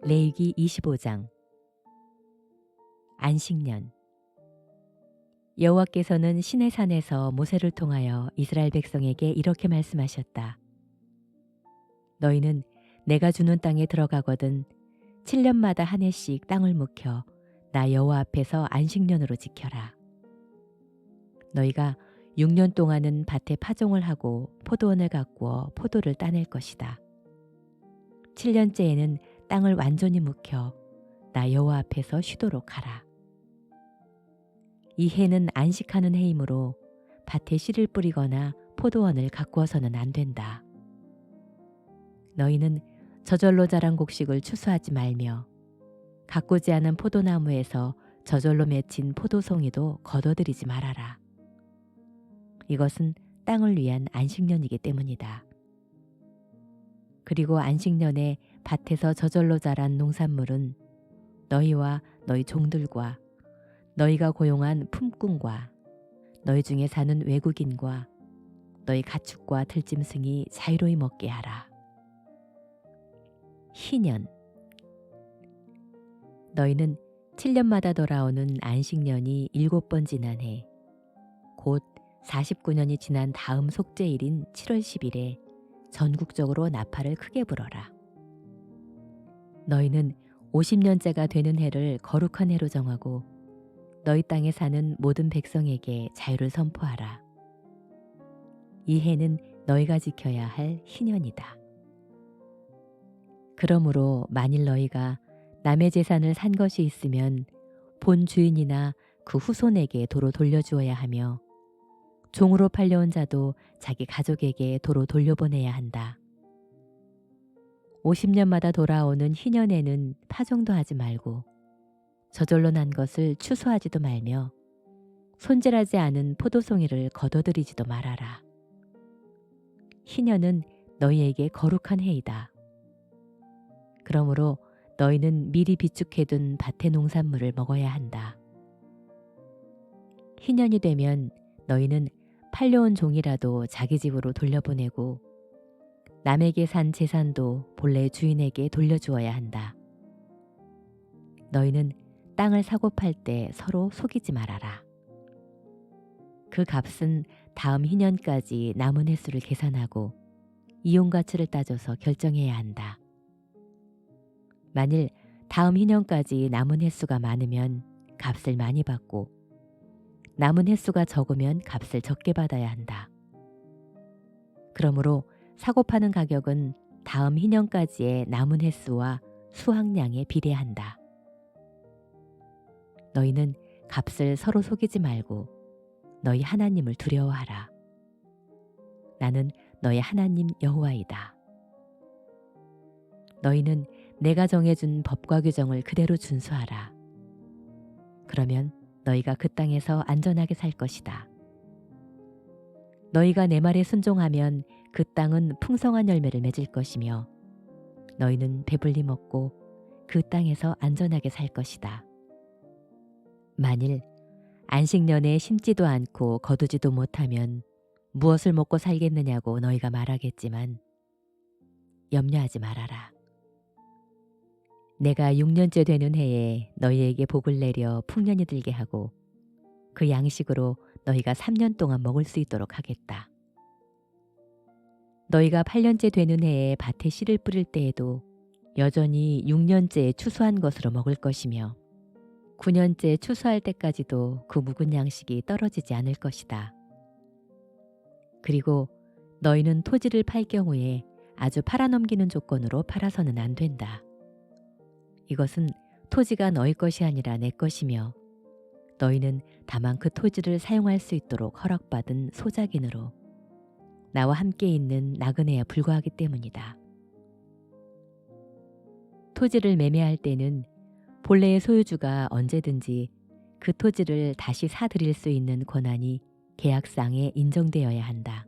레위기 25장. 안식년. 여호와께서는 시내산에서 모세를 통하여 이스라엘 백성에게 이렇게 말씀하셨다. 너희는 내가 주는 땅에 들어가거든 7년마다 한 해씩 땅을 묵혀 나 여호와 앞에서 안식년으로 지켜라. 너희가 6년 동안은 밭에 파종을 하고 포도원을 가꾸어 포도를 따낼 것이다. 7년째에는 땅을 완전히 묵혀 나 여호와 앞에서 쉬도록 하라. 이 해는 안식하는 해이므로 밭에 씨를 뿌리거나 포도원을 가꾸어서는 안 된다. 너희는 저절로 자란 곡식을 추수하지 말며 가꾸지 않은 포도나무에서 저절로 맺힌 포도송이도 거둬들이지 말아라. 이것은 땅을 위한 안식년이기 때문이다. 그리고 안식년에 밭에서 저절로 자란 농산물은 너희와 너희 종들과 너희가 고용한 품꾼과 너희 중에 사는 외국인과 너희 가축과 들짐승이 자유로이 먹게 하라. 희년. 너희는 7년마다 돌아오는 안식년이 7번 지난 해, 곧 49년이 지난 다음 속죄일인 7월 10일에 전국적으로 나팔을 크게 불어라. 너희는 50년째가 되는 해를 거룩한 해로 정하고 너희 땅에 사는 모든 백성에게 자유를 선포하라. 이 해는 너희가 지켜야 할 희년이다. 그러므로 만일 너희가 남의 재산을 산 것이 있으면 본 주인이나 그 후손에게 도로 돌려주어야 하며 종으로 팔려온 자도 자기 가족에게 도로 돌려보내야 한다. 50년마다 돌아오는 희년에는 파종도 하지 말고 저절로 난 것을 추수하지도 말며 손질하지 않은 포도송이를 거둬들이지도 말아라. 희년은 너희에게 거룩한 해이다. 그러므로 너희는 미리 비축해둔 밭의 농산물을 먹어야 한다. 희년이 되면 너희는 팔려온 종이라도 자기 집으로 돌려보내고 남에게 산 재산도 본래 주인에게 돌려주어야 한다. 너희는 땅을 사고 팔 때 서로 속이지 말아라. 그 값은 다음 희년까지 남은 횟수를 계산하고 이용 가치를 따져서 결정해야 한다. 만일 다음 희년까지 남은 횟수가 많으면 값을 많이 받고 남은 횟수가 적으면 값을 적게 받아야 한다. 그러므로 사고 파는 가격은 다음 희년까지의 남은 횟수와 수확량에 비례한다. 너희는 값을 서로 속이지 말고 너희 하나님을 두려워하라. 나는 너희 하나님 여호와이다. 너희는 내가 정해준 법과 규정을 그대로 준수하라. 그러면 너희가 그 땅에서 안전하게 살 것이다. 너희가 내 말에 순종하면 그 땅은 풍성한 열매를 맺을 것이며 너희는 배불리 먹고 그 땅에서 안전하게 살 것이다. 만일 안식년에 심지도 않고 거두지도 못하면 무엇을 먹고 살겠느냐고 너희가 말하겠지만 염려하지 말아라. 내가 6년째 되는 해에 너희에게 복을 내려 풍년이 들게 하고 그 양식으로 너희가 3년 동안 먹을 수 있도록 하겠다. 너희가 8년째 되는 해에 밭에 씨를 뿌릴 때에도 여전히 6년째 추수한 것으로 먹을 것이며 9년째 추수할 때까지도 그 묵은 양식이 떨어지지 않을 것이다. 그리고 너희는 토지를 팔 경우에 아주 팔아넘기는 조건으로 팔아서는 안 된다. 이것은 토지가 너희 것이 아니라 내 것이며 너희는 다만 그 토지를 사용할 수 있도록 허락받은 소작인으로 나와 함께 있는 나그네에 불과하기 때문이다. 토지를 매매할 때는 본래의 소유주가 언제든지 그 토지를 다시 사들일 수 있는 권한이 계약상에 인정되어야 한다.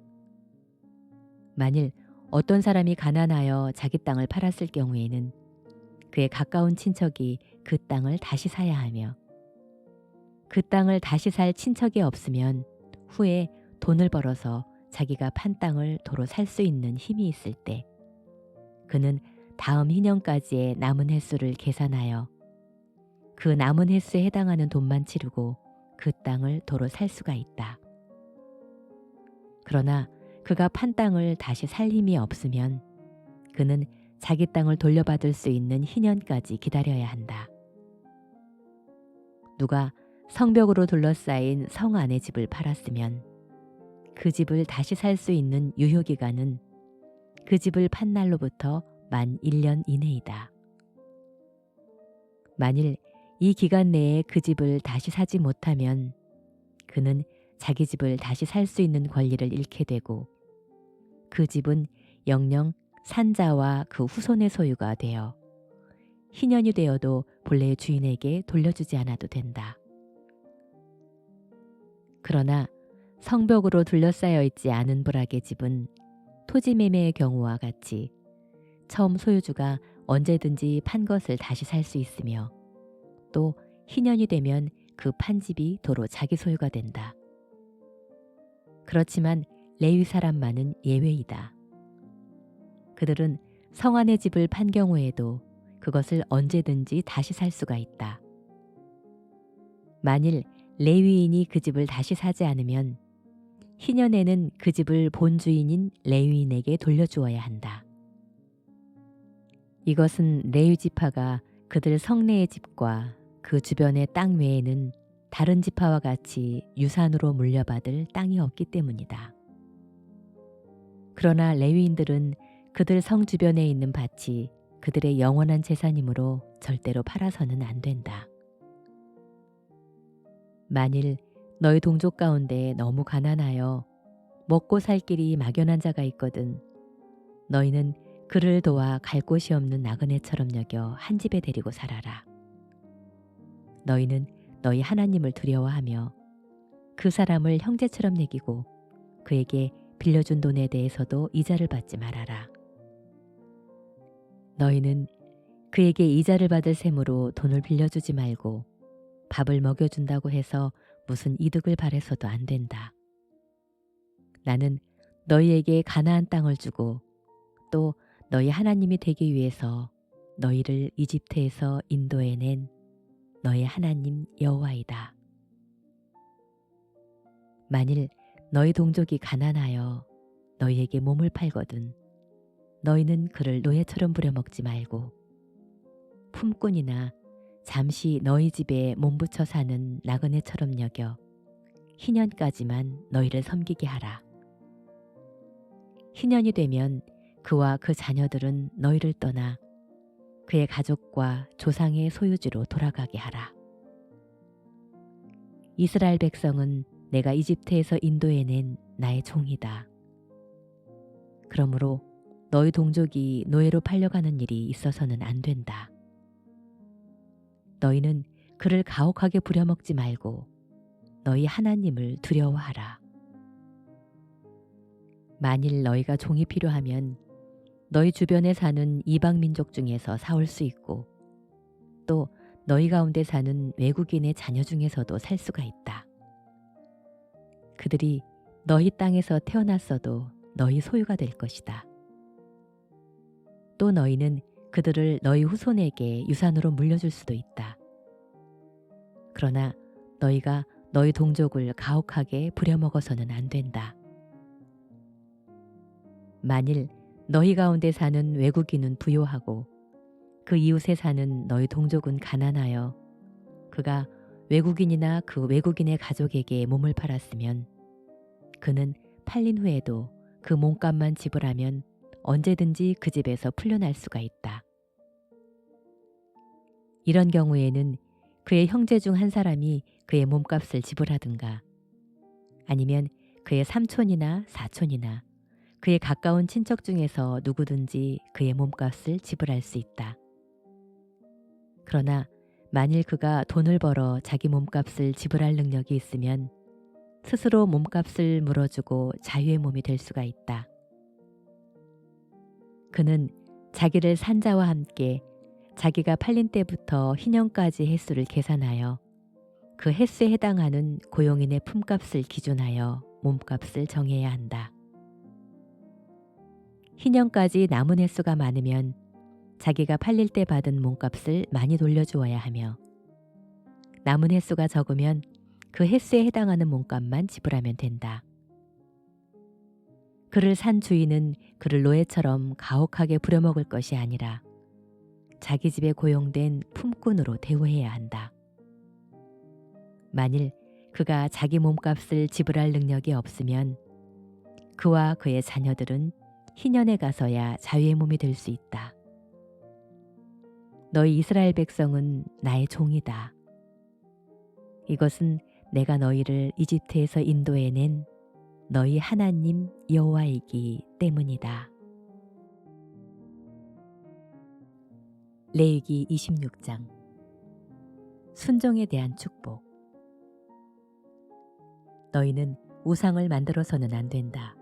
만일 어떤 사람이 가난하여 자기 땅을 팔았을 경우에는 그의 가까운 친척이 그 땅을 다시 사야 하며 그 땅을 다시 살 친척이 없으면 후에 돈을 벌어서 자기가 판 땅을 도로 살 수 있는 힘이 있을 때 그는 다음 희년까지의 남은 횟수를 계산하여 그 남은 횟수에 해당하는 돈만 치르고 그 땅을 도로 살 수가 있다. 그러나 그가 판 땅을 다시 살 힘이 없으면 그는 자기 땅을 돌려받을 수 있는 희년까지 기다려야 한다. 누가 성벽으로 둘러싸인 성 안의 집을 팔았으면 그 집을 다시 살 수 있는 유효기간은 그 집을 판 날로부터 만 1년 이내이다. 만일 이 기간 내에 그 집을 다시 사지 못하면 그는 자기 집을 다시 살 수 있는 권리를 잃게 되고 그 집은 영영 산자와 그 후손의 소유가 되어 희년이 되어도 본래의 주인에게 돌려주지 않아도 된다. 그러나 성벽으로 둘러싸여 있지 않은 부락의 집은 토지 매매의 경우와 같이 처음 소유주가 언제든지 판 것을 다시 살 수 있으며 또 희년이 되면 그 판 집이 도로 자기 소유가 된다. 그렇지만 레위 사람만은 예외이다. 그들은 성 안의 집을 판 경우에도 그것을 언제든지 다시 살 수가 있다. 만일 레위인이 그 집을 다시 사지 않으면 희년에는 그 집을 본 주인인 레위인에게 돌려주어야 한다. 이것은 레위 지파가 그들 성내의 집과 그 주변의 땅 외에는 다른 지파와 같이 유산으로 물려받을 땅이 없기 때문이다. 그러나 레위인들은 그들 성 주변에 있는 밭이 그들의 영원한 재산이므로 절대로 팔아서는 안 된다. 만일 너희 동족 가운데 너무 가난하여 먹고 살 길이 막연한 자가 있거든 너희는 그를 도와 갈 곳이 없는 나그네처럼 여겨 한 집에 데리고 살아라. 너희는 너희 하나님을 두려워하며 그 사람을 형제처럼 여기고 그에게 빌려준 돈에 대해서도 이자를 받지 말아라. 너희는 그에게 이자를 받을 셈으로 돈을 빌려주지 말고 밥을 먹여준다고 해서 무슨 이득을 바래서도 안 된다. 나는 너희에게 가나안 땅을 주고 또 너희 하나님이 되기 위해서 너희를 이집트에서 인도해낸 너희 하나님 여호와이다. 만일 너희 동족이 가난하여 너희에게 몸을 팔거든 너희는 그를 노예처럼 부려먹지 말고 품꾼이나 잠시 너희 집에 몸붙여 사는 나그네처럼 여겨 희년까지만 너희를 섬기게 하라. 희년이 되면 그와 그 자녀들은 너희를 떠나 그의 가족과 조상의 소유지로 돌아가게 하라. 이스라엘 백성은 내가 이집트에서 인도해낸 나의 종이다. 그러므로 너희 동족이 노예로 팔려가는 일이 있어서는 안 된다. 너희는 그를 가혹하게 부려먹지 말고 너희 하나님을 두려워하라. 만일 너희가 종이 필요하면 너희 주변에 사는 이방 민족 중에서 사올 수 있고 또 너희 가운데 사는 외국인의 자녀 중에서도 살 수가 있다. 그들이 너희 땅에서 태어났어도 너희 소유가 될 것이다. 또 너희는 그들을 너희 후손에게 유산으로 물려줄 수도 있다. 그러나 너희가 너희 동족을 가혹하게 부려먹어서는 안 된다. 만일 너희 가운데 사는 외국인은 부요하고 그 이웃에 사는 너희 동족은 가난하여 그가 외국인이나 그 외국인의 가족에게 몸을 팔았으면 그는 팔린 후에도 그 몸값만 지불하면 언제든지 그 집에서 풀려날 수가 있다. 이런 경우에는 그의 형제 중 한 사람이 그의 몸값을 지불하든가 아니면 그의 삼촌이나 사촌이나 그의 가까운 친척 중에서 누구든지 그의 몸값을 지불할 수 있다. 그러나 만일 그가 돈을 벌어 자기 몸값을 지불할 능력이 있으면 스스로 몸값을 물어주고 자유의 몸이 될 수가 있다. 그는 자기를 산 자와 함께 자기가 팔린 때부터 희년까지 횟수를 계산하여 그 횟수에 해당하는 고용인의 품값을 기준하여 몸값을 정해야 한다. 희년까지 남은 횟수가 많으면 자기가 팔릴 때 받은 몸값을 많이 돌려주어야 하며 남은 횟수가 적으면 그 횟수에 해당하는 몸값만 지불하면 된다. 그를 산 주인은 그를 노예처럼 가혹하게 부려먹을 것이 아니라 자기 집에 고용된 품꾼으로 대우해야 한다. 만일 그가 자기 몸값을 지불할 능력이 없으면 그와 그의 자녀들은 희년에 가서야 자유의 몸이 될 수 있다. 너희 이스라엘 백성은 나의 종이다. 이것은 내가 너희를 이집트에서 인도해낸 너희 하나님 여호와이기 때문이다. 레위기 26장 순종에 대한 축복. 너희는 우상을 만들어서는 안 된다.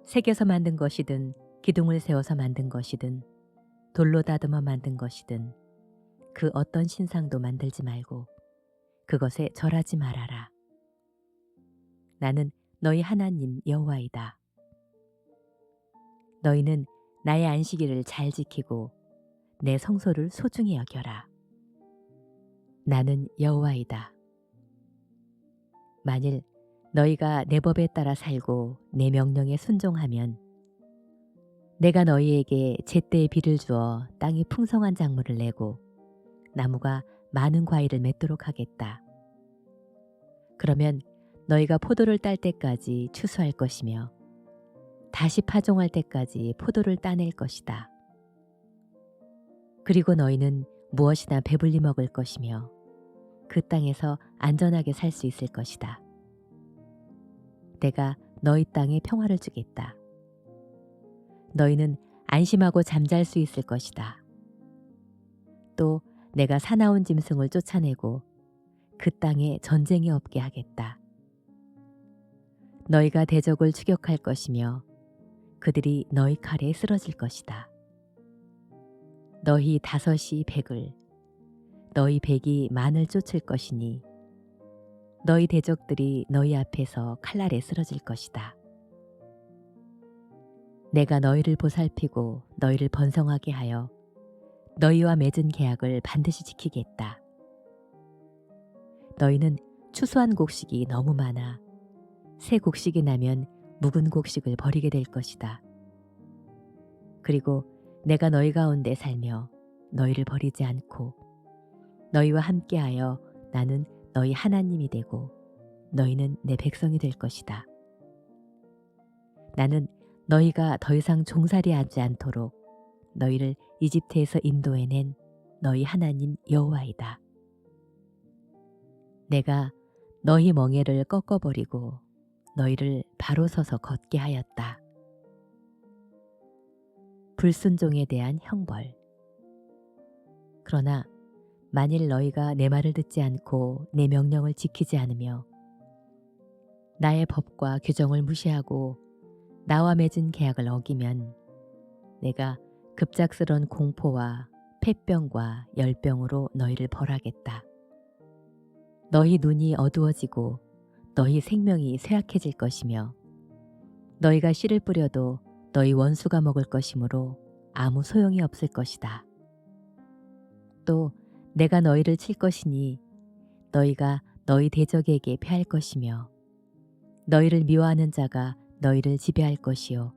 새겨서 만든 것이든 기둥을 세워서 만든 것이든 돌로 다듬어 만든 것이든 그 어떤 신상도 만들지 말고 그것에 절하지 말아라. 나는 너희 하나님 여호와이다. 너희는 나의 안식일을 잘 지키고 내 성소를 소중히 여겨라. 나는 여호와이다. 만일 너희가 내 법에 따라 살고 내 명령에 순종하면 내가 너희에게 제때에 비를 주어 땅이 풍성한 작물을 내고 나무가 많은 과일을 맺도록 하겠다. 그러면 너희가 포도를 딸 때까지 추수할 것이며 다시 파종할 때까지 포도를 따낼 것이다. 그리고 너희는 무엇이나 배불리 먹을 것이며 그 땅에서 안전하게 살 수 있을 것이다. 내가 너희 땅에 평화를 주겠다. 너희는 안심하고 잠잘 수 있을 것이다. 또 내가 사나운 짐승을 쫓아내고 그 땅에 전쟁이 없게 하겠다. 너희가 대적을 추격할 것이며 그들이 너희 칼에 쓰러질 것이다. 너희 5이 100을, 너희 100이 만을 쫓을 것이니 너희 대적들이 너희 앞에서 칼날에 쓰러질 것이다. 내가 너희를 보살피고 너희를 번성하게 하여 너희와 맺은 계약을 반드시 지키겠다. 너희는 추수한 곡식이 너무 많아 새 곡식이 나면 묵은 곡식을 버리게 될 것이다. 그리고 내가 너희 가운데 살며 너희를 버리지 않고 너희와 함께하여 나는 너희 하나님이 되고 너희는 내 백성이 될 것이다. 나는 너희가 더 이상 종살이하지 않도록 너희를 이집트에서 인도해낸 너희 하나님 여호와이다. 내가 너희 멍에를 꺾어버리고 너희를 바로 서서 걷게 하였다. 불순종에 대한 형벌. 그러나 만일 너희가 내 말을 듣지 않고 내 명령을 지키지 않으며 나의 법과 규정을 무시하고 나와 맺은 계약을 어기면 내가 급작스런 공포와 폐병과 열병으로 너희를 벌하겠다. 너희 눈이 어두워지고 너희 생명이 쇠약해질 것이며 너희가 씨를 뿌려도 너희 원수가 먹을 것이므로 아무 소용이 없을 것이다. 또 내가 너희를 칠 것이니 너희가 너희 대적에게 패할 것이며 너희를 미워하는 자가 너희를 지배할 것이요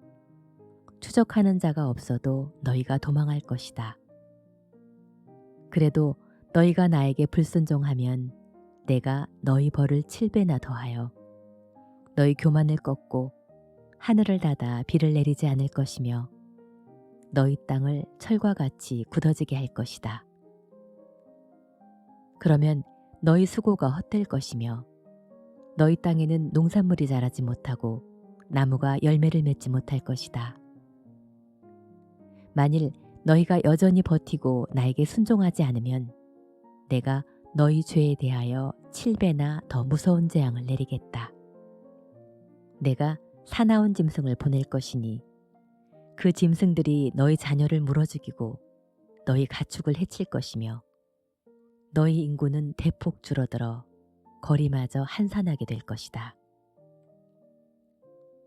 추적하는 자가 없어도 너희가 도망할 것이다. 그래도 너희가 나에게 불순종하면 내가 너희 벌을 7배나 더하여 너희 교만을 꺾고 하늘을 닫아 비를 내리지 않을 것이며 너희 땅을 철과 같이 굳어지게 할 것이다. 그러면 너희 수고가 헛될 것이며 너희 땅에는 농산물이 자라지 못하고 나무가 열매를 맺지 못할 것이다. 만일 너희가 여전히 버티고 나에게 순종하지 않으면 내가 너희 죄에 대하여 7배나 더 무서운 재앙을 내리겠다. 내가 사나운 짐승을 보낼 것이니 그 짐승들이 너희 자녀를 물어 죽이고 너희 가축을 해칠 것이며 너희 인구는 대폭 줄어들어 거리마저 한산하게 될 것이다.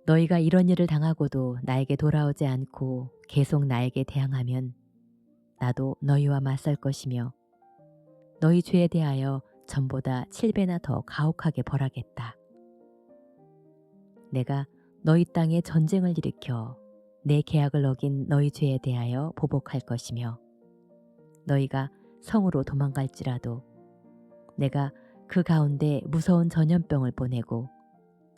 너희가 이런 일을 당하고도 나에게 돌아오지 않고 계속 나에게 대항하면 나도 너희와 맞설 것이며 너희 죄에 대하여 전보다 7배나 더 가혹하게 벌하겠다. 내가 너희 땅에 전쟁을 일으켜 내 계약을 어긴 너희 죄에 대하여 보복할 것이며 너희가 성으로 도망갈지라도 내가 그 가운데 무서운 전염병을 보내고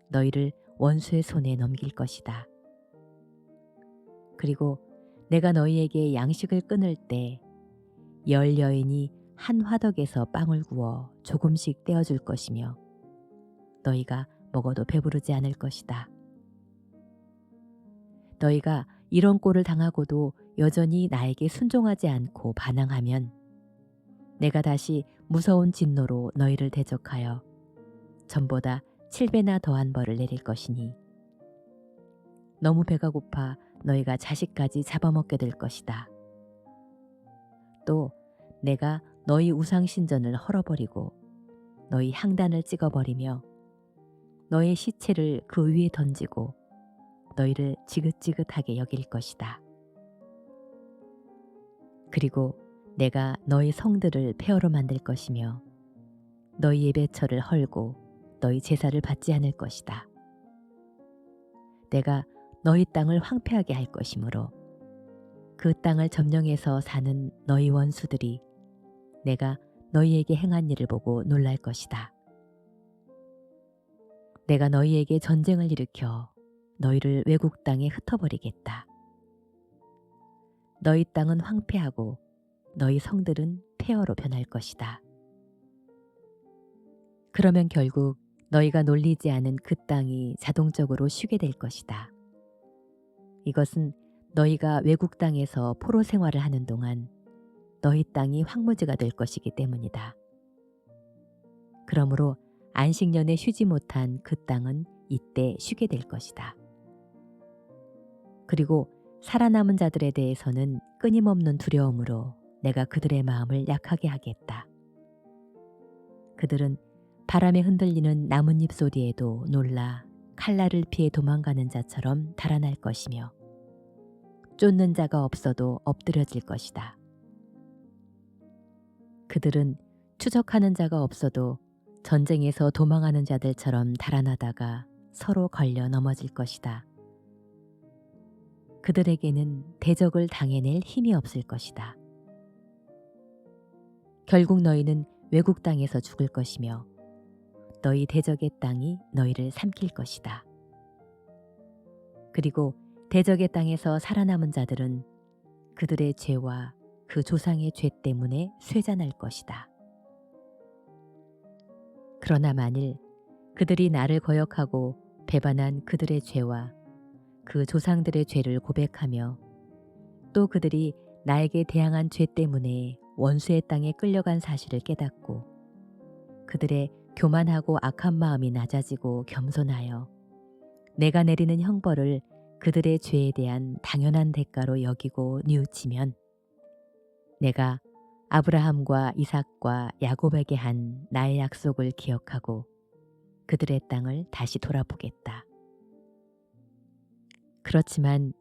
너희를 원수의 손에 넘길 것이다. 그리고 내가 너희에게 양식을 끊을 때 10여인이 한 화덕에서 빵을 구워 조금씩 떼어줄 것이며 너희가 먹어도 배부르지 않을 것이다. 너희가 이런 꼴을 당하고도 여전히 나에게 순종하지 않고 반항하면 내가 다시 무서운 진노로 너희를 대적하여 전보다 7배나 더한 벌을 내릴 것이니 너무 배가 고파 너희가 자식까지 잡아먹게 될 것이다. 또 내가 너희 우상 신전을 헐어버리고 너희 향단을 찍어버리며 너의 시체를 그 위에 던지고 너희를 지긋지긋하게 여길 것이다. 그리고 내가 너희 성들을 폐허로 만들 것이며 너희 예배처를 헐고 너희 제사를 받지 않을 것이다. 내가 너희 땅을 황폐하게 할 것이므로 그 땅을 점령해서 사는 너희 원수들이 내가 너희에게 행한 일을 보고 놀랄 것이다. 내가 너희에게 전쟁을 일으켜 너희를 외국 땅에 흩어버리겠다. 너희 땅은 황폐하고 너희 성들은 폐허로 변할 것이다. 그러면 결국 너희가 놀리지 않은 그 땅이 자동적으로 쉬게 될 것이다. 이것은 너희가 외국 땅에서 포로 생활을 하는 동안 너희 땅이 황무지가 될 것이기 때문이다. 그러므로 안식년에 쉬지 못한 그 땅은 이때 쉬게 될 것이다. 그리고 살아남은 자들에 대해서는 끊임없는 두려움으로 내가 그들의 마음을 약하게 하겠다. 그들은 바람에 흔들리는 나뭇잎 소리에도 놀라 칼날을 피해 도망가는 자처럼 달아날 것이며 쫓는 자가 없어도 엎드려질 것이다. 그들은 추적하는 자가 없어도 전쟁에서 도망하는 자들처럼 달아나다가 서로 걸려 넘어질 것이다. 그들에게는 대적을 당해낼 힘이 없을 것이다. 결국 너희는 외국 땅에서 죽을 것이며 너희 대적의 땅이 너희를 삼킬 것이다. 그리고 대적의 땅에서 살아남은 자들은 그들의 죄와 그 조상의 죄 때문에 쇠잔할 것이다. 그러나 만일 그들이 나를 거역하고 배반한 그들의 죄와 그 조상들의 죄를 고백하며 또 그들이 나에게 대항한 죄 때문에 원수의 땅에 끌려간 사실을 깨닫고 그들의 교만하고 악한 마음이 낮아지고 겸손하여 내가 내리는 형벌을 그들의 죄에 대한 당연한 대가로 여기고 뉘우치면 내가 아브라함과 이삭과 야곱에게 한 나의 약속을 기억하고 그들의 땅을 다시 돌아보겠다. 그렇지만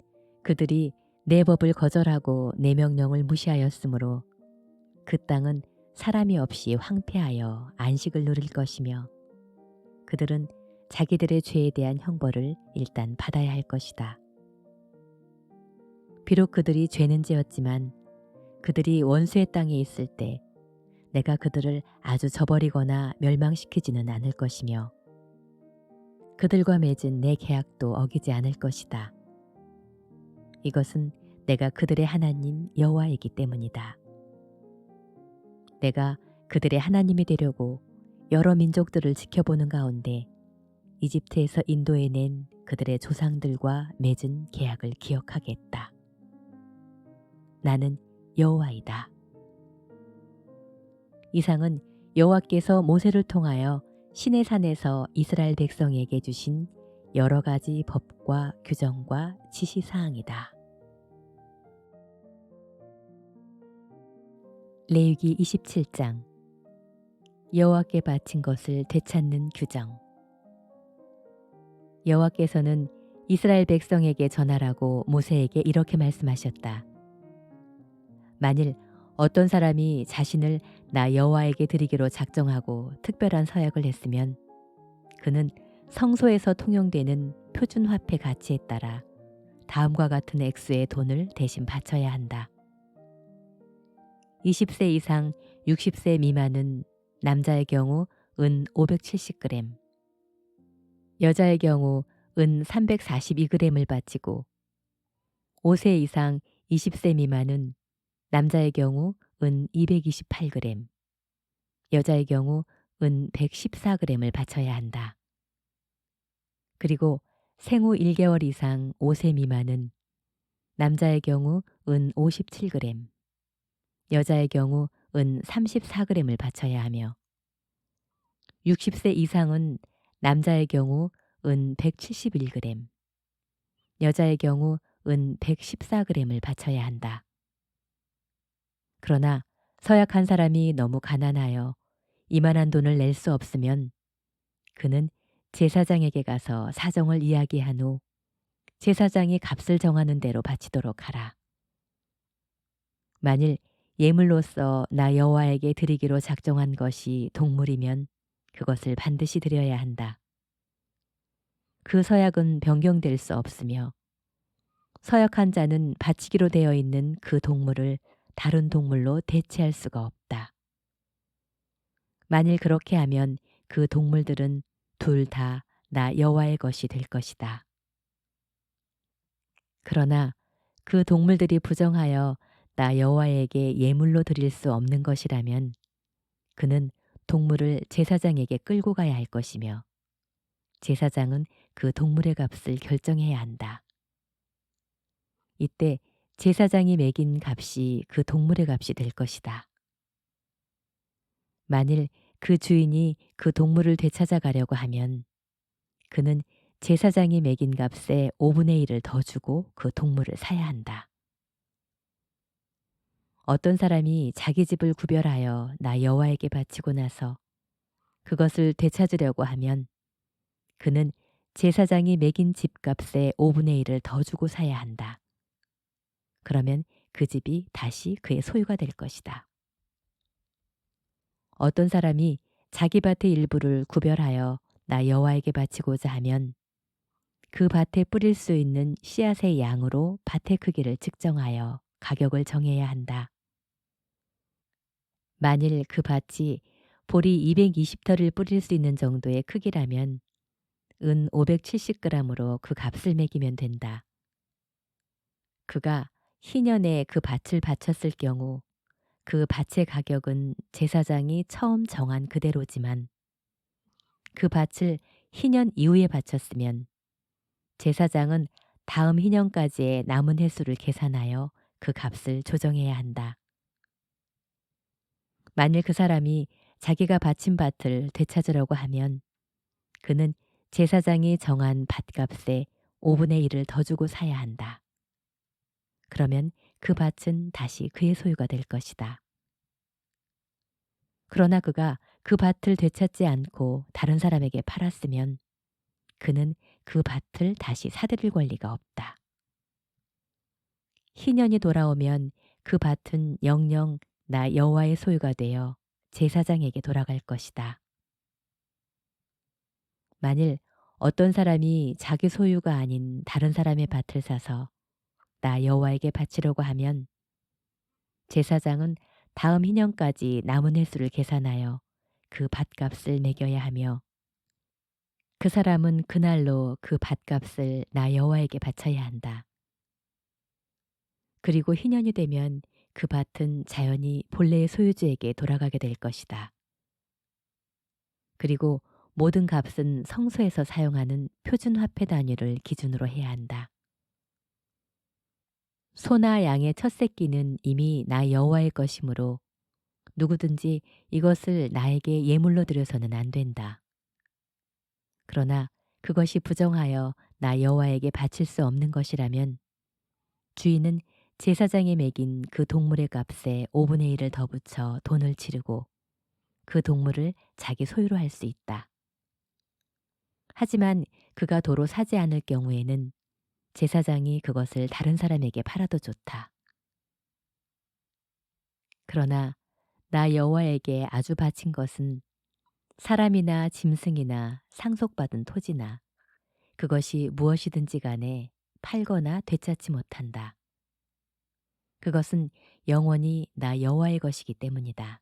그들이 내 법을 거절하고 내 명령을 무시하였으므로 그 땅은 사람이 없이 황폐하여 안식을 누릴 것이며 그들은 자기들의 죄에 대한 형벌을 일단 받아야 할 것이다. 비록 그들이 죄는 지었지만 그들이 원수의 땅에 있을 때 내가 그들을 아주 저버리거나 멸망시키지는 않을 것이며 그들과 맺은 내 계약도 어기지 않을 것이다. 이것은 내가 그들의 하나님 여호와이기 때문이다. 내가 그들의 하나님이 되려고 여러 민족들을 지켜보는 가운데 이집트에서 인도해 낸 그들의 조상들과 맺은 계약을 기억하겠다. 나는 여호와이다. 이상은 여호와께서 모세를 통하여 시내산에서 이스라엘 백성에게 주신 여러 가지 법과 규정과 지시사항이다. 레위기 27장 여호와께 바친 것을 되찾는 규정. 여호와께서는 이스라엘 백성에게 전하라고 모세에게 이렇게 말씀하셨다. 만일 어떤 사람이 자신을 나 여호와에게 드리기로 작정하고 특별한 서약을 했으면 그는 성소에서 통용되는 표준 화폐 가치에 따라 다음과 같은 액수의 돈을 대신 바쳐야 한다. 20세 이상 60세 미만은 남자의 경우 은 570g, 여자의 경우 은 342g을 바치고 5세 이상 20세 미만은 남자의 경우 은 228g, 여자의 경우 은 114g을 바쳐야 한다. 그리고 생후 1개월 이상 5세 미만은 남자의 경우 은 57g, 여자의 경우 은 34g을 바쳐야 하며 60세 이상은 남자의 경우 은 171g, 여자의 경우 은 114g을 바쳐야 한다. 그러나 서약한 사람이 너무 가난하여 이만한 돈을 낼 수 없으면 그는 제사장에게 가서 사정을 이야기한 후 제사장이 값을 정하는 대로 바치도록 하라. 만일 예물로서 나 여호와에게 드리기로 작정한 것이 동물이면 그것을 반드시 드려야 한다. 그 서약은 변경될 수 없으며 서약한 자는 바치기로 되어 있는 그 동물을 다른 동물로 대체할 수가 없다. 만일 그렇게 하면 그 동물들은 둘 다 나 여호와의 것이 될 것이다. 그러나 그 동물들이 부정하여 나 여호와에게 예물로 드릴 수 없는 것이라면 그는 동물을 제사장에게 끌고 가야 할 것이며 제사장은 그 동물의 값을 결정해야 한다. 이때 제사장이 매긴 값이 그 동물의 값이 될 것이다. 만일 그 주인이 그 동물을 되찾아 가려고 하면 그는 제사장이 매긴 값의 5분의 1을 더 주고 그 동물을 사야 한다. 어떤 사람이 자기 집을 구별하여 나 여호와에게 바치고 나서 그것을 되찾으려고 하면 그는 제사장이 매긴 집값의 5분의 1을 더 주고 사야 한다. 그러면 그 집이 다시 그의 소유가 될 것이다. 어떤 사람이 자기 밭의 일부를 구별하여 나 여호와에게 바치고자 하면 그 밭에 뿌릴 수 있는 씨앗의 양으로 밭의 크기를 측정하여 가격을 정해야 한다. 만일 그 밭이 보리 220터를 뿌릴 수 있는 정도의 크기라면 은 570g으로 그 값을 매기면 된다. 그가 희년에 그 밭을 바쳤을 경우 그 밭의 가격은 제사장이 처음 정한 그대로지만 그 밭을 희년 이후에 바쳤으면 제사장은 다음 희년까지의 남은 횟수를 계산하여 그 값을 조정해야 한다. 만일 그 사람이 자기가 바친 밭을 되찾으려고 하면 그는 제사장이 정한 밭값의 5분의 1을 더 주고 사야 한다. 그러면 그 밭은 다시 그의 소유가 될 것이다. 그러나 그가 그 밭을 되찾지 않고 다른 사람에게 팔았으면 그는 그 밭을 다시 사들일 권리가 없다. 희년이 돌아오면 그 밭은 영영 나 여호와의 소유가 되어 제사장에게 돌아갈 것이다. 만일 어떤 사람이 자기 소유가 아닌 다른 사람의 밭을 사서 나 여호와에게 바치려고 하면 제사장은 다음 희년까지 남은 횟수를 계산하여 그 밭값을 매겨야 하며 그 사람은 그날로 그 밭값을 나 여호와에게 바쳐야 한다. 그리고 희년이 되면 그 밭은 자연히 본래의 소유주에게 돌아가게 될 것이다. 그리고 모든 값은 성소에서 사용하는 표준 화폐 단위를 기준으로 해야 한다. 소나 양의 첫 새끼는 이미 나 여호와의 것이므로 누구든지 이것을 나에게 예물로 드려서는 안 된다. 그러나 그것이 부정하여 나 여호와에게 바칠 수 없는 것이라면 주인은 제사장이 매긴 그 동물의 값에 5분의 1을 더 붙여 돈을 치르고 그 동물을 자기 소유로 할 수 있다. 하지만 그가 도로 사지 않을 경우에는 제사장이 그것을 다른 사람에게 팔아도 좋다. 그러나 나 여호와에게 아주 바친 것은 사람이나 짐승이나 상속받은 토지나 그것이 무엇이든지 간에 팔거나 되찾지 못한다. 그것은 영원히 나 여호와의 것이기 때문이다.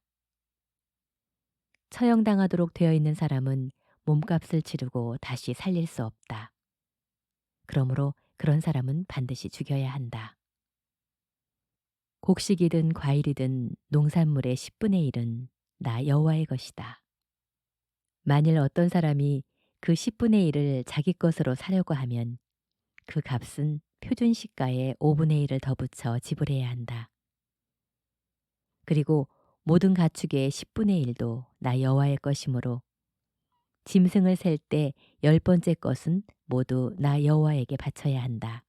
처형당하도록 되어 있는 사람은 몸값을 치르고 다시 살릴 수 없다. 그러므로 그런 사람은 반드시 죽여야 한다. 곡식이든 과일이든 농산물의 10분의 1은 나 여호와의 것이다. 만일 어떤 사람이 그 10분의 1을 자기 것으로 사려고 하면 그 값은 표준 시가의 5분의 1을 더 붙여 지불해야 한다. 그리고 모든 가축의 10분의 1도 나 여호와의 것이므로 짐승을 셀 때 10번째 것은 모두 나 여호와에게 바쳐야 한다.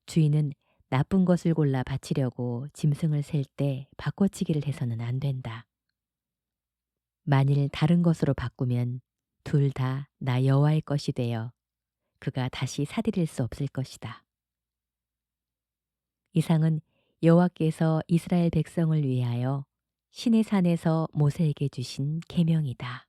주인은 나쁜 것을 골라 바치려고 짐승을 셀 때 바꿔치기를 해서는 안 된다. 만일 다른 것으로 바꾸면 둘 다 나 여호와의 것이 되어 그가 다시 사들일 수 없을 것이다. 이상은 여호와께서 이스라엘 백성을 위하여 시내 산에서 모세에게 주신 계명이다.